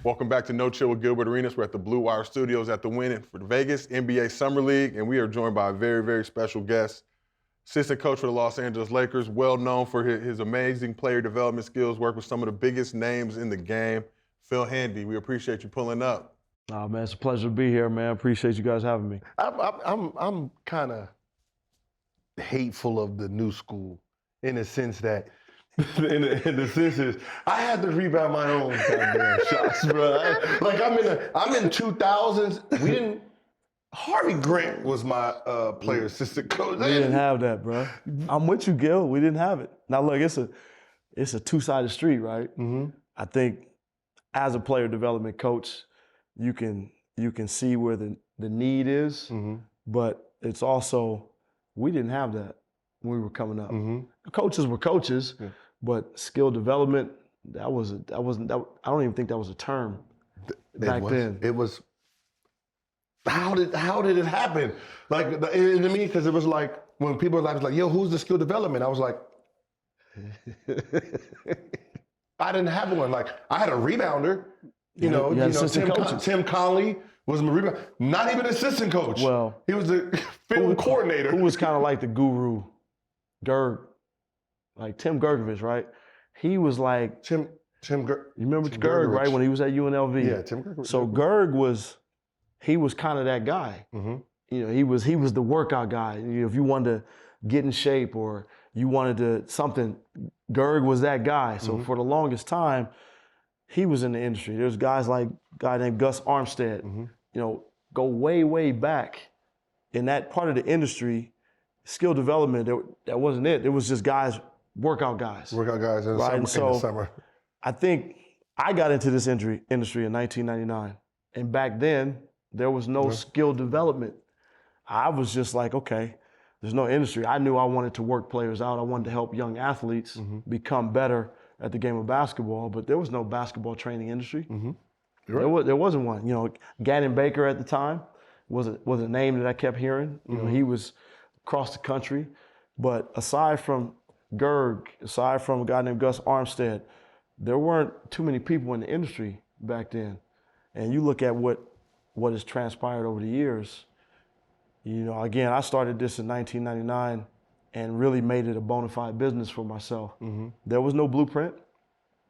Welcome back to No Chill with Gilbert Arenas. We're at the Blue Wire Studios at the Wynn for the Vegas NBA Summer League, and we are joined by a very, very special guest, assistant coach for the Los Angeles Lakers, well known for his amazing player development skills, worked with some of the biggest names in the game, Phil Handy. We appreciate you pulling up. Oh, man, it's a pleasure to be here, man. Appreciate you guys having me. I'm kind of hateful of the new school in the sense that, in the sense is, I had to rebound my own goddamn shots, bro. I'm in 2000s. We didn't. Harvey Grant was my player assistant coach. We didn't have that, bro. I'm with you, Gil. We didn't have it. Now look, it's a two-sided street, right? Mm-hmm. I think as a player development coach, you can see where the need is, Mm-hmm. but it's also we didn't have that when we were coming up. Mm-hmm. Coaches were coaches, Yeah. but skill development I don't even think that was a term back then. It was. How did it happen? Like, and to me, because it was like when people were like, "Yo, who's the skill development?" I was like, I didn't have one. Like, I had a rebounder. You know, Tim Conley was my rebounder. Not even assistant coach. Well, he was the film coordinator. Who was kind of like the guru, like Tim Gergovich, right? He was like You remember Gerg, right? When he was at UNLV. Yeah, Tim Gergovich. So Gerg was kind of that guy. Mm-hmm. You know, he was the workout guy. You know, if you wanted to get in shape or you wanted to something, Gerg was that guy. So for the longest time, he was in the industry. There's guys like a guy named Gus Armstead. Mm-hmm. You know, go way, way back in that part of the industry, skill development, that wasn't it. It was just guys, workout guys. Workout guys in the, right? summer, in the summer. I think I got into this industry in 1999. And back then, there was no skill development. I was just like, okay, there's no industry. I knew I wanted to work players out. I wanted to help young athletes become better at the game of basketball, but there was no basketball training industry. Mm-hmm. Right. There wasn't one. You know, Gannon Baker at the time was a name that I kept hearing. You know, he was across the country. But aside from Gerg, aside from a guy named Gus Armstead, there weren't too many people in the industry back then. And you look at what has transpired over the years. You know, again, I started this in 1999 and really made it a bona fide business for myself. Mm-hmm. There was no blueprint.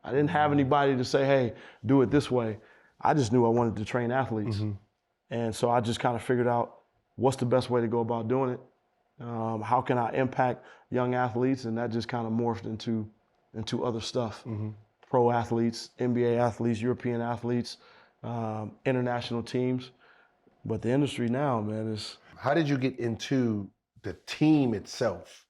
I didn't have anybody to say, hey, do it this way. I just knew I wanted to train athletes. Mm-hmm. And so I just kind of figured out what's the best way to go about doing it. How can I impact young athletes? And that just kind of morphed into other stuff. Mm-hmm. Pro athletes, NBA athletes, European athletes, international teams. But the industry now, man, is... How did you get into the team itself?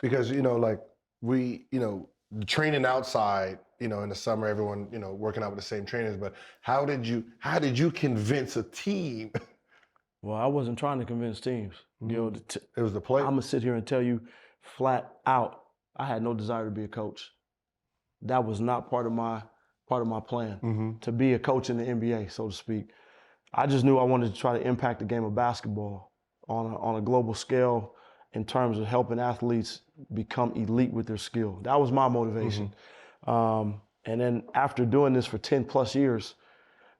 Because, you know, like the training outside, you know, in the summer, everyone, you know, working out with the same trainers, but how did you convince a team? Well, I wasn't trying to convince teams. You know, It was the play. I'm gonna sit here and tell you flat out, I had no desire to be a coach. That was not part of my plan, to be a coach in the NBA, so to speak. I just knew I wanted to try to impact the game of basketball on a global scale in terms of helping athletes become elite with their skill. That was my motivation. And then after doing this for 10 plus years,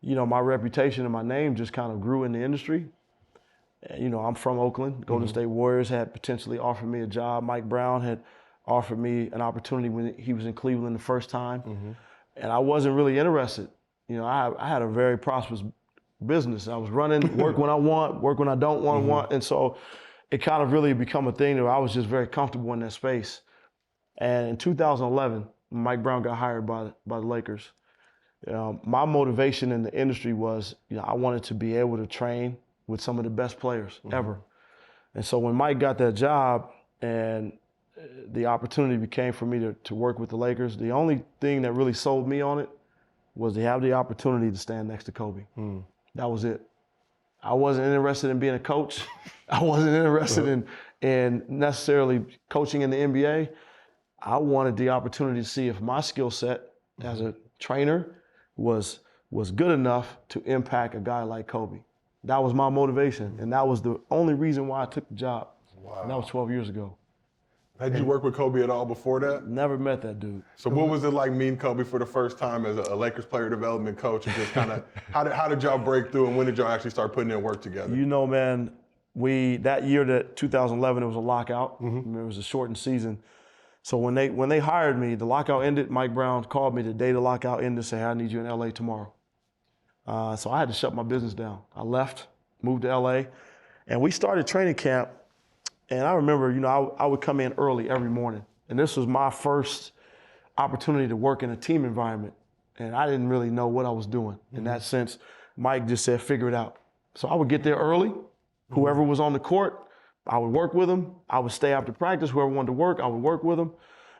you know, my reputation and my name just kind of grew in the industry. You know, I'm from Oakland. Golden State Warriors had potentially offered me a job. Mike Brown had offered me an opportunity when he was in Cleveland the first time. And I wasn't really interested. You know, I had a very prosperous business. I was running, work when I want, work when I don't want. And so it kind of really become a thing that I was just very comfortable in that space. And in 2011, Mike Brown got hired by the Lakers. My motivation in the industry was, you know, I wanted to be able to train with some of the best players ever. And so when Mike got that job and the opportunity became for me to work with the Lakers, the only thing that really sold me on it was to have the opportunity to stand next to Kobe. That was it. I wasn't interested in being a coach. I wasn't interested in necessarily coaching in the NBA. I wanted the opportunity to see if my skill set as a trainer was good enough to impact a guy like Kobe. That was my motivation, and that was the only reason why I took the job. Wow. And that was 12 years ago. Had you worked with Kobe at all before that? Never met that dude. So what was it like meeting Kobe for the first time as a Lakers player development coach, and just kind of how did y'all break through, and when did y'all actually start putting in work together? You know, man, that year, that 2011, it was a lockout. I mean, it was a shortened season. So when they hired me, the lockout ended. Mike Brown called me the day the lockout ended, say, I need you in LA tomorrow. So I had to shut my business down. I left, moved to LA, and we started training camp. And I remember, you know, I would come in early every morning. And this was my first opportunity to work in a team environment. And I didn't really know what I was doing. In that sense, Mike just said, figure it out. So I would get there early. Whoever was on the court, I would work with them. I would stay after practice. Whoever wanted to work, I would work with them.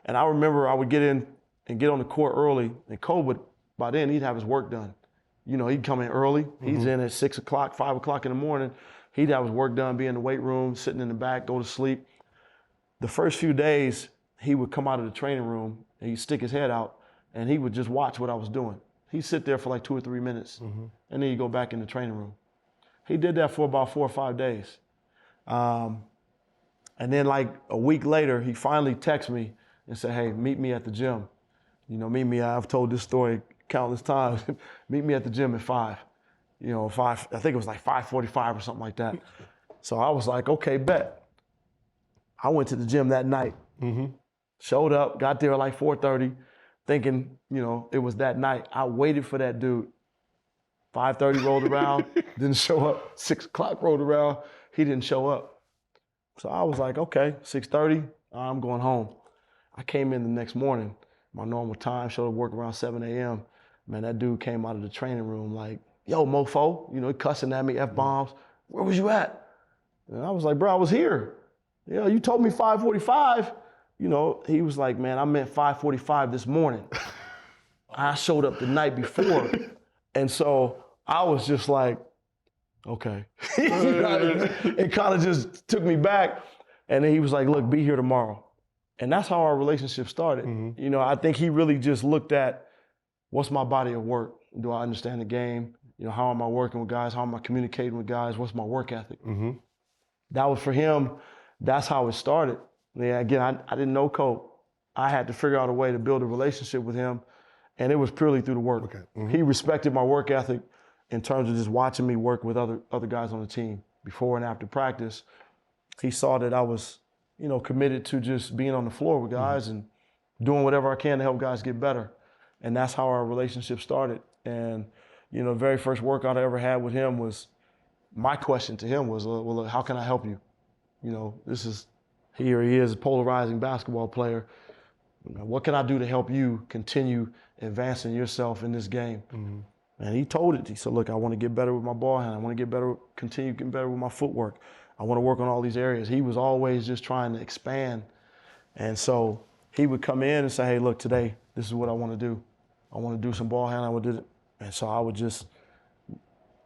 And I remember I would get in and get on the court early. And Kobe would, by then, he'd have his work done. You know, he'd come in early. He's in at 6 o'clock, 5 o'clock in the morning. He'd have his work done, be in the weight room, sitting in the back, go to sleep. The first few days, he would come out of the training room and he'd stick his head out and he would just watch what I was doing. He'd sit there for like 2 or 3 minutes and then he'd go back in the training room. He did that for about 4 or 5 days. And then like a week later, he finally texted me and said, hey, meet me at the gym. You know, I've told this story countless times. Meet me at the gym at 5. You know, I think it was like 5:45 or something like that. So I was like, okay, bet. I went to the gym that night, showed up, got there at like 4:30, thinking, you know, it was that night. I waited for that dude. 5:30 rolled around, didn't show up. 6 o'clock rolled around, he didn't show up. So I was like, okay, 6:30, I'm going home. I came in the next morning, my normal time, showed up work around 7 a.m. Man, that dude came out of the training room like, yo, mofo, you know, cussing at me, F-bombs. Where was you at? And I was like, bro, I was here. You know, you told me 5:45. You know, he was like, man, I meant 5:45 this morning. I showed up the night before. And so I was just like, okay. It kind of just took me back. And then he was like, look, be here tomorrow. And that's how our relationship started. You know, I think he really just looked at, what's my body of work? Do I understand the game? You know, how am I working with guys? How am I communicating with guys? What's my work ethic? That was for him, that's how it started. Yeah, again, I didn't know Kobe. I had to figure out a way to build a relationship with him, and it was purely through the work. Okay. He respected my work ethic in terms of just watching me work with other guys on the team before and after practice. He saw that I was, you know, committed to just being on the floor with guys and doing whatever I can to help guys get better. And that's how our relationship started. And, you know, the very first workout I ever had with him was, my question to him was, well, look, how can I help you? You know, he is a polarizing basketball player. What can I do to help you continue advancing yourself in this game? And he told it. He said, look, I want to get better with my ball hand. I want to get better, continue getting better with my footwork. I want to work on all these areas. He was always just trying to expand. And so he would come in and say, hey, look, today, this is what I want to do. I want to do some ball hand. I would do it. And so I would just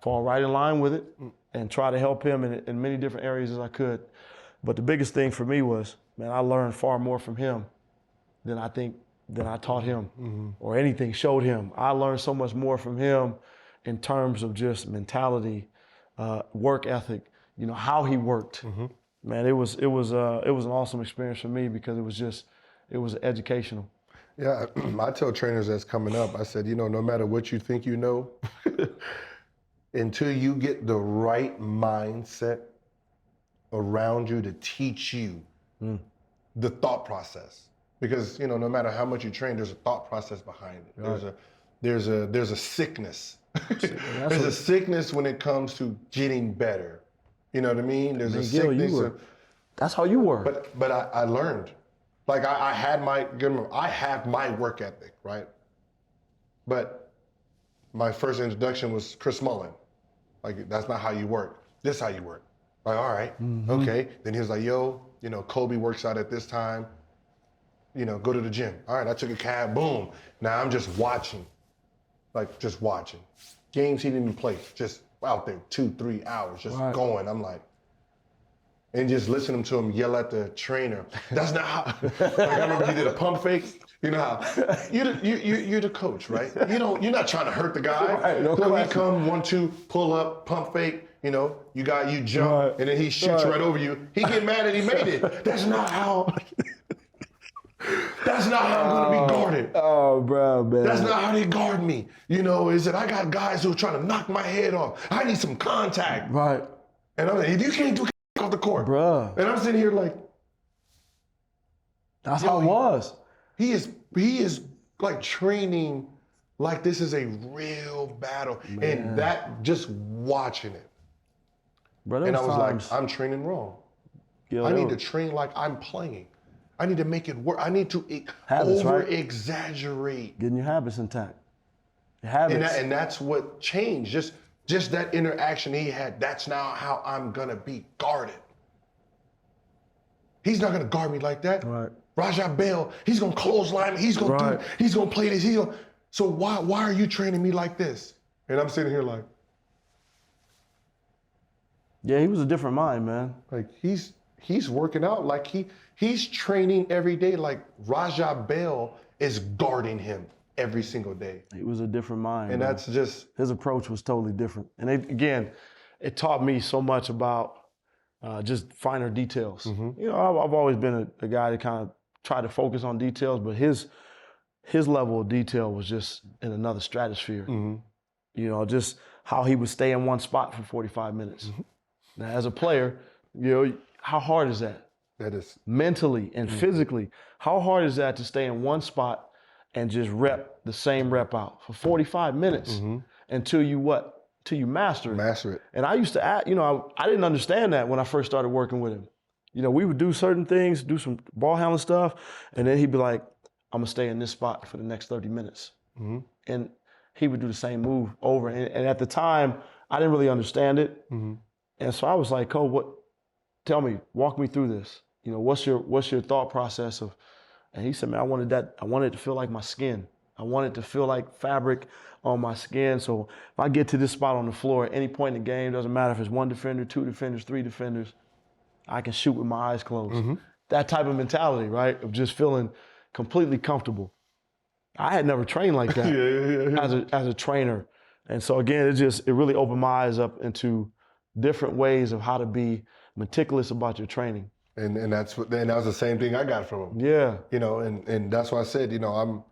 fall right in line with it and try to help him in many different areas as I could. But the biggest thing for me was, man, I learned far more from him than I taught him or anything showed him. I learned so much more from him in terms of just mentality, work ethic, you know, how he worked. Man, it was an awesome experience for me because it was educational. Yeah, I tell trainers that's coming up, I said, you know, no matter what you think you know, until you get the right mindset around you to teach you the thought process. Because, you know, no matter how much you train, there's a thought process behind it. Right. There's a sickness. There's a sickness when it comes to getting better. You know what I mean? There's a sickness. That's how you were. But I learned. Like I have my work ethic, right? But my first introduction was Chris Mullin. Like, that's not how you work. This is how you work. Like, all right, okay. Then he was like, yo, you know, Kobe works out at this time. You know, go to the gym. All right, I took a cab, boom. Now I'm just watching. Like, just watching. Games he didn't even play, just out there 2-3 hours, just going. I'm like, and just listening to him yell at the trainer. That's not how, like, I remember he did a pump fake. You know how, you're the coach, right? You're not trying to hurt the guy. Right, no so he come 1-2, pull up, pump fake, you know, you jump, and then he shoots right over you. He get mad and he made it. That's not how That's not how I'm going to be guarded. Oh, bro, man. That's not how they guard me. You know, is that I got guys who are trying to knock my head off. I need some contact. Right. And I'm like, if you can't do off the court. Bruh. And I'm sitting here like. That's how it was. He is like training like this is a real battle. Man. And that, just watching it. Bro, And I was like, I'm training wrong. I need to train like I'm playing. I need to make it work. I need to over-exaggerate. Getting your habits intact. Your habits. And that's what changed. Just that interaction he had, that's now how I'm going to be guarded. He's not going to guard me like that. Right. Raja Bell, he's going to clothesline me. He's going to he's going to play this. So why are you training me like this? And I'm sitting here like. Yeah, he was a different mind, man. Like he's working out like he's training every day like Raja Bell is guarding him every single day. He was a different mind. And man. that's just his approach was totally different. And it taught me so much about just finer details. Mm-hmm. You know, I've always been a guy that kind of tried to focus on details, but his level of detail was just in another stratosphere. Mm-hmm. You know, just how he would stay in one spot for 45 minutes. Mm-hmm. Now, as a player, you know, how hard is that? That is. Mentally and physically, how hard is that to stay in one spot and just rep the same rep out for 45 minutes until you master it? Master it. And I used to act, you know, I didn't understand that when I first started working with him. You know, we would do certain things, do some ball handling stuff, and then he'd be like, I'm gonna stay in this spot for the next 30 minutes. Mm-hmm. And he would do the same move over. And at the time, I didn't really understand it. Mm-hmm. And so I was like, Cole, tell me, walk me through this. You know, what's your thought process of, and he said, man, I wanted it to feel like my skin. I want it to feel like fabric on my skin. So if I get to this spot on the floor at any point in the game, doesn't matter if it's one defender, two defenders, three defenders, I can shoot with my eyes closed. Mm-hmm. That type of mentality, right? Of just feeling completely comfortable. I had never trained like that as a trainer. And so again, it really opened my eyes up into different ways of how to be meticulous about your training. And that was the same thing I got from him. Yeah. You know, and that's why I said, you know,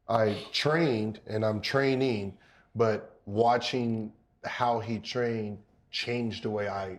I trained and I'm training, but watching how he trained changed the way I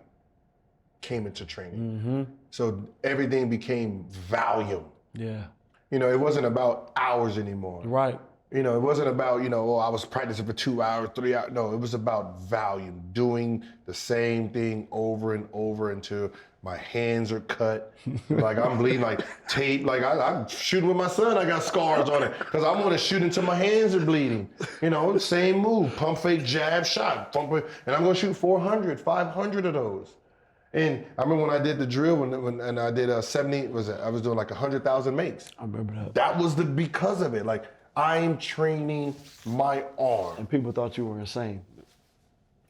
came into training. Mm-hmm. So everything became volume. Yeah. You know, it wasn't about hours anymore. Right. You know, it wasn't about, you know, I was practicing for 2 hours, 3 hours. No, it was about volume, doing the same thing over and over until my hands are cut. Like I'm bleeding, like tape. Like I'm shooting with my son, I got scars on it. Because I want to shoot until my hands are bleeding. You know, same move, pump fake, jab, shot. Pump fake, and I'm going to shoot 400, 500 of those. And I remember when I did the drill, when I did 70, I was doing like 100,000 makes. I remember that. That was because of it. Like, I'm training my arm. And people thought you were insane.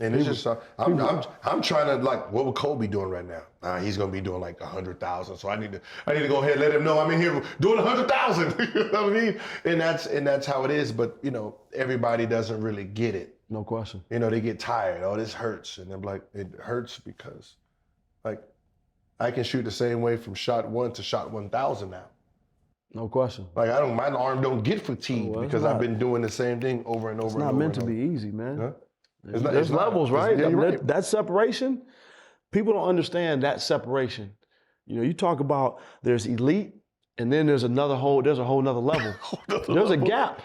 And it's just, I'm trying to, like, what would Cole be doing right now? He's going to be doing like 100,000. So I need to go ahead and let him know I'm in here doing 100,000. You know what I mean? And that's how it is. But, you know, everybody doesn't really get it. No question. You know, they get tired. Oh, this hurts. And I'm like, it hurts because, like, I can shoot the same way from shot 1 to shot 1,000 now. No question. Like my arm don't get fatigued because I've been doing the same thing over and over. It's not meant to be easy, man. Huh? There's levels, right? Yeah, right. That separation, people don't understand that separation. You know, you talk about there's elite, and then there's a whole nother level. There's a gap,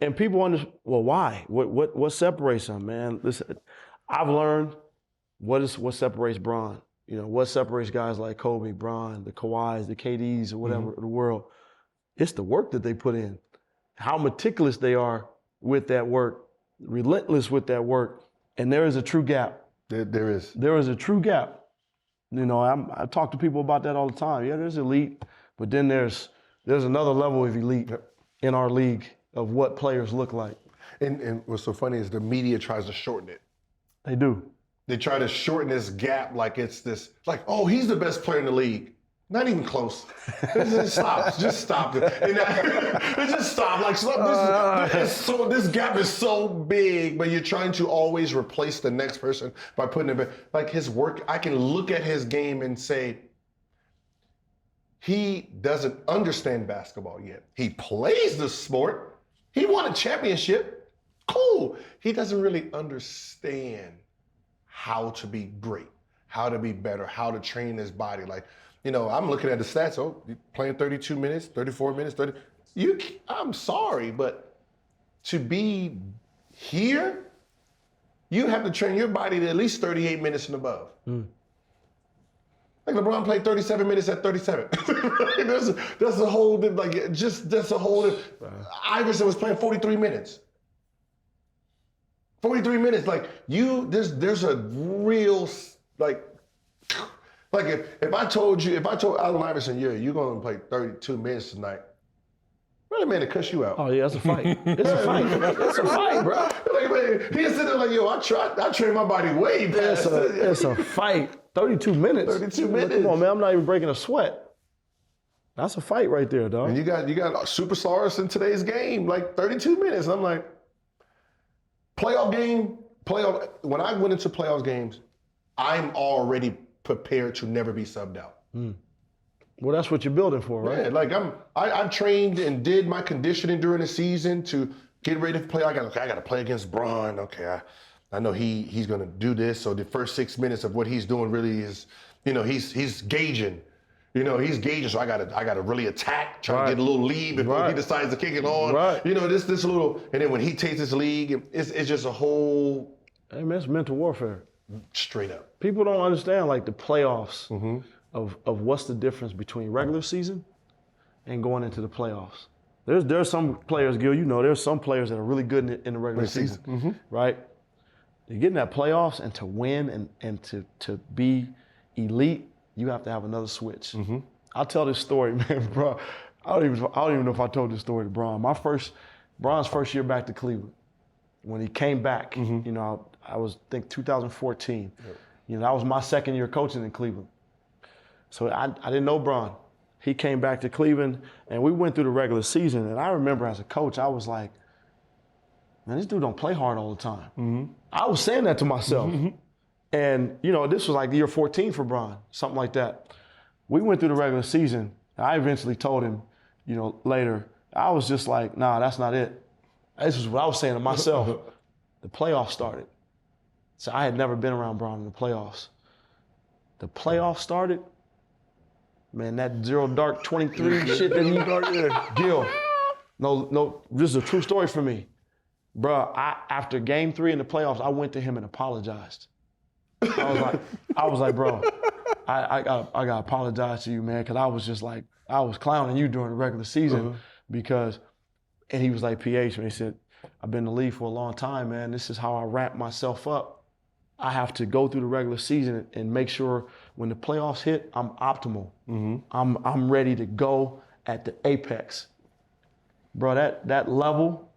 and people understand. Well, why? What separates them, man? Listen, I've learned what separates Bron. You know, what separates guys like Kobe, Bron, the Kawhis, the KDs, or whatever of the world. It's the work that they put in, how meticulous they are with that work, relentless with that work, and there is a true gap. There is. There is a true gap. You know, I talk to people about that all the time. Yeah, there's elite, but then there's another level of elite in our league of what players look like. And what's so funny is the media tries to shorten it. They do. They try to shorten this gap like it's this, like, oh, he's the best player in the league. Not even close. Just stop. Just stop. And just stop. Like, this gap is so big, but you're trying to always replace the next person by putting it back. Like his work, I can look at his game and say, he doesn't understand basketball yet. He plays the sport. He won a championship. Cool. He doesn't really understand how to be great, how to be better, how to train his body. Like, I'm looking at the stats. Oh, you're playing 32 minutes, 34 minutes, 30. I'm sorry, but to be here, you have to train your body to at least 38 minutes and above. Like LeBron played 37 minutes at 37. That's a whole, that's a whole, Iverson was playing 43 minutes. 43 minutes, there's a real, if I told Allen Iverson, you're gonna play 32 minutes tonight, really, man, to cuss you out. Oh yeah, that's a fight. It's a fight. It's a fight, bro. He's sitting there I train my body way past. It's a fight. 32 minutes. 32 minutes. Come on, man, I'm not even breaking a sweat. That's a fight right there, dog. And you got superstars in today's game, 32 minutes. I'm like, when I went into playoffs games, I'm already prepared to never be subbed out. Well, that's what you're building for, right? Yeah, I trained and did my conditioning during the season to get ready to play. I got to play against Bron. Okay, I know he's going to do this. So the first 6 minutes of what he's doing really is, he's gauging. He's gauging. So I got to really attack, try to get a little lead before he decides to kick it on. Right. This little, and then when he takes this league, it's just a whole. Hey man, it's mental warfare. Straight up. People don't understand the playoffs of what's the difference between regular season and going into the playoffs. There's some players, Gil, there's some players that are really good in the regular season, right? You get in that playoffs and to win and to be elite, you have to have another switch. I'll tell this story, man, bro. I don't even know if I told this story to Bron. Bron's first year back to Cleveland, when he came back, I was, I think 2014. Yep. That was my second year coaching in Cleveland. So I didn't know Bron. He came back to Cleveland, and we went through the regular season. And I remember as a coach, I was like, man, this dude don't play hard all the time. I was saying that to myself. And, this was year 14 for Bron, something like that. We went through the regular season. And I eventually told him, later, I was just like, nah, that's not it. This is what I was saying to myself. The playoffs started. So I had never been around Bron in the playoffs. The playoffs started. Man, that zero dark 23 shit that he Gil. No, this is a true story for me. Bruh, after game 3 in the playoffs, I went to him and apologized. I was like, bro, I gotta apologize to you, man, because I was just I was clowning you during the regular season and he was like, PH, man, he said, I've been in the league for a long time, man. This is how I ramp myself up. I have to go through the regular season and make sure when the playoffs hit, I'm optimal. I'm ready to go at the apex. Bro, that level,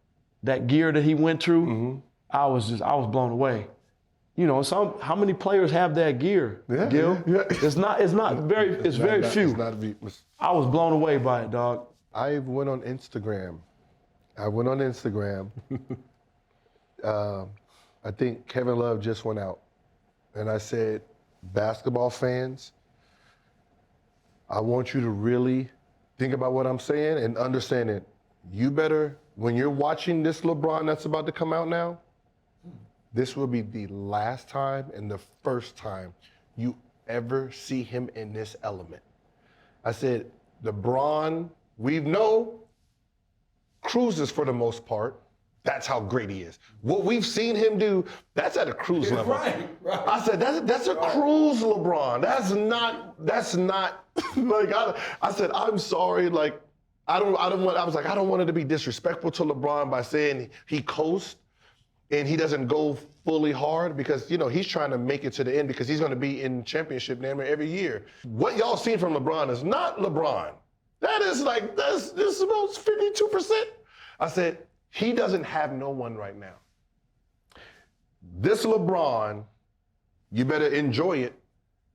that gear that he went through, I was blown away. How many players have that gear, Gil? Yeah. It's very few. I was blown away by it, dog. I went on Instagram. I think Kevin Love just went out. And I said, basketball fans, I want you to really think about what I'm saying and understand it. You better, when you're watching this LeBron that's about to come out now, this will be the last time and the first time you ever see him in this element. I said, LeBron, we know, cruises for the most part. That's how great he is. What we've seen him do, that's at a cruise level. Right. I said, that's a cruise LeBron. That's not I said, I'm sorry, I don't want it to be disrespectful to LeBron by saying he coasts and he doesn't go fully hard because, he's trying to make it to the end because he's going to be in championship damn near every year. What y'all seen from LeBron is not LeBron. That is this is about 52%. I said, he doesn't have no one right now. This LeBron, you better enjoy it.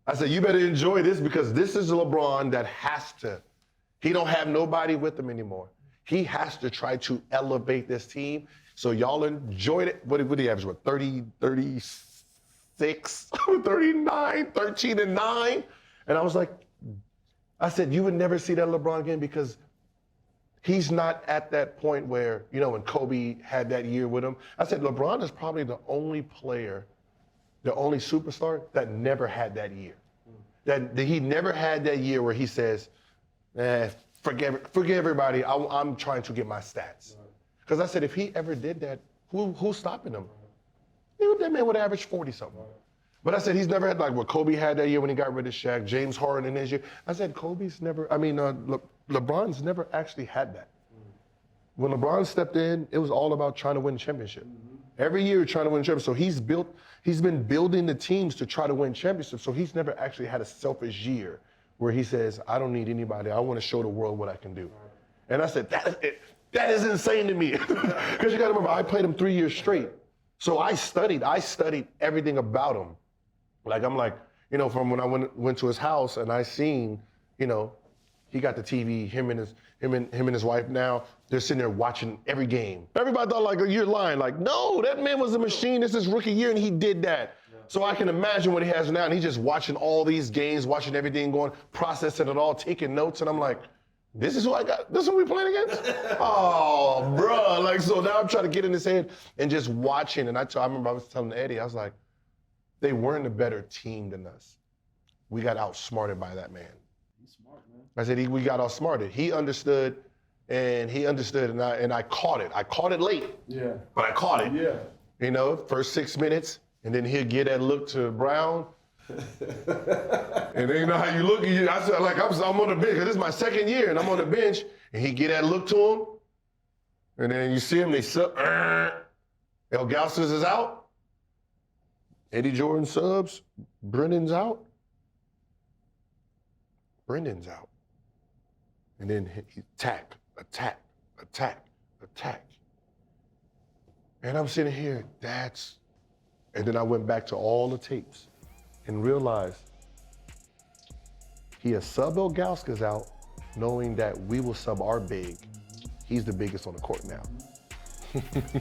I said, you better enjoy this because this is LeBron that has to. He don't have nobody with him anymore. He has to try to elevate this team. So y'all enjoyed it. What did he average? 30, 36, 39, 13 and 9? And I was like, I said, you would never see that LeBron again because he's not at that point where, when Kobe had that year with him. I said, LeBron is probably the only player, the only superstar that never had that year. That he never had that year where he says, forget everybody, I'm trying to get my stats. Because I said, if he ever did that, who's stopping him? That man would average 40-something. But I said, he's never had like what Kobe had that year when he got rid of Shaq, James Harden in his year. I said, LeBron's never actually had that. When LeBron stepped in, it was all about trying to win a championship. Every year trying to win a championship. So he's been building the teams to try to win championships. So he's never actually had a selfish year where he says, I don't need anybody. I want to show the world what I can do. And I said, that is insane to me. Because you got to remember, I played him 3 years straight. So I studied everything about him. From when I went to his house and I seen, he got the TV, him and his wife now, they're sitting there watching every game. Everybody thought you're lying. No, that man was a machine. This is his rookie year and he did that. Yeah. So I can imagine what he has now and he's just watching all these games, watching everything going, processing it all, taking notes. And I'm like, this is who I got? This is who we playing against? Oh, bro. So now I'm trying to get in his head and just watching. And I remember I was telling Eddie, I was like, they weren't a better team than us. We got outsmarted by that man. He's smart, man. I said, we got outsmarted. He understood, and I caught it. I caught it late. Yeah. But I caught it. Yeah. First 6 minutes, and then he'll get that look to Brown. And then how you look, I said, I'm on the bench, because this is my second year, and I'm on the bench, and he get that look to him, and then you see him, El Galsas is out. Eddie Jordan subs, Brendan's out. And then he attack. And I'm sitting here, and then I went back to all the tapes and realized he has sub El Gauskas out, knowing that we will sub our big. He's the biggest on the court now.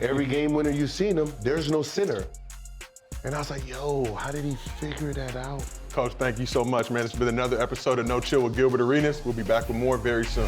Every game winner you've seen him, there's no center. And I was like, yo, how did he figure that out? Coach, thank you so much, man. It's been another episode of No Chill with Gilbert Arenas. We'll be back with more very soon.